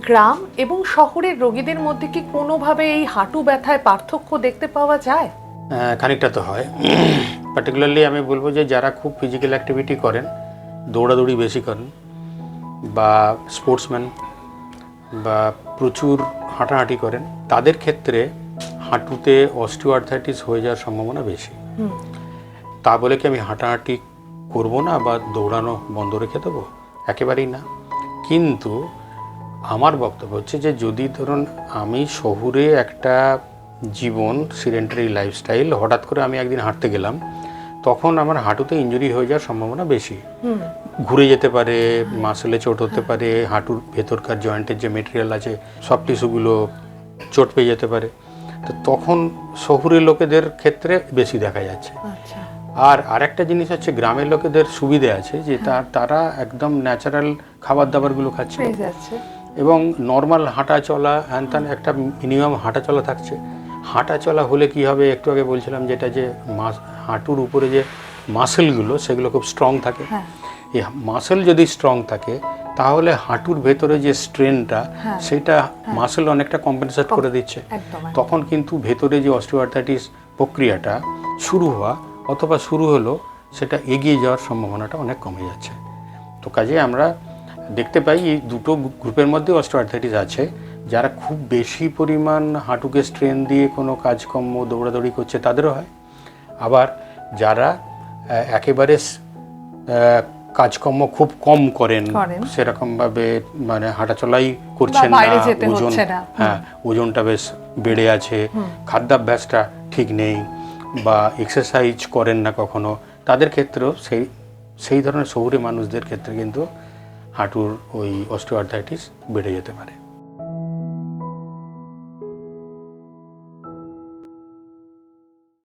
গ্রাম এবং শহরের রোগীদের মধ্যে কি কোনোভাবে এই হাঁটু ব্যথায় পার্থক্য দেখতে পাওয়া যায়? খানিকটা তো হয়। পার্টিকুলারলি আমি বলবো যে যারা খুব ফিজিক্যাল অ্যাক্টিভিটি করেন, দৌড়াদৌড়ি বেশি করেন, বা স্পোর্টসম্যান, বা প্রচুর হাঁটাহাঁটি করেন, তাদের ক্ষেত্রে হাঁটুতে অস্টিওআর্থাইটিস হয়ে যাওয়ার সম্ভাবনা বেশি। তা বলে কি আমি হাঁটাহাঁটি করবো না বা দৌড়ানো বন্ধ রেখে দেবো? একেবারেই না। কিন্তু আমার বক্তব্য হচ্ছে যে যদি ধরুন আমি শহুরে একটা জীবন, সিডেন্টারি লাইফস্টাইল, হঠাৎ করে আমি একদিন হাঁটতে গেলাম, তখন আমার হাঁটুতে ইনজুরি হয়ে যাওয়ার সম্ভাবনা বেশি। ঘুরে যেতে পারে, মাসেলে চোট হতে পারে, হাঁটুর ভেতরকার জয়েন্টের যে মেটেরিয়াল আছে সব টিস্যুগুলো চোট পেয়ে যেতে পারে। তো তখন শহুরে লোকেদের ক্ষেত্রে বেশি দেখা যাচ্ছে। আর আরেকটা জিনিস হচ্ছে, গ্রামের লোকেদের সুবিধে আছে যে তারা একদম ন্যাচারাল খাবার দাবারগুলো খাচ্ছে এবং নর্মাল হাঁটা চলা হ্যান একটা মিনিমাম হাঁটা চলা থাকছে। হাঁটা চলা হলে কি হবে, একটু আগে বলছিলাম যেটা, যে হাঁটুর উপরে যে মাসেলগুলো সেগুলো খুব স্ট্রং থাকে। এই মাসেল যদি স্ট্রং থাকে তাহলে হাঁটুর ভেতরে যে স্ট্রেনটা সেটা মাসেল অনেকটা কম্পেনসেট করে দিচ্ছে। তখন কিন্তু ভেতরে যে অস্টিওআর্থাইটিস প্রক্রিয়াটা শুরু হওয়া অথবা শুরু হলো, সেটা এগিয়ে যাওয়ার সম্ভাবনাটা অনেক কমে যাচ্ছে। তো কাজে আমরা দেখতে পাই এই দুটো গ্রুপের মধ্যে অস্টিওআর্থাইটিস আছে। যারা খুব বেশি পরিমাণ হাঁটুকে স্ট্রেন দিয়ে কোনো কাজকর্ম দৌড়াদৌড়ি করছে তাদেরও হয়। আবার যারা একেবারে কাজকর্ম খুব কম করেন, সেরকমভাবে মানে হাঁটাচলাই করছেন না, ওজন ওজনটা বেশ বেড়ে আছে, খাদ্যাভ্যাসটা ঠিক নেই, বা এক্সারসাইজ করেন না কখনো, তাদের ক্ষেত্রেও সেই ধরনের শহুরে মানুষদের ক্ষেত্রে কিন্তু হাঁটুর ওই অস্টিওআর্থাইটিস বেড়ে যেতে পারে।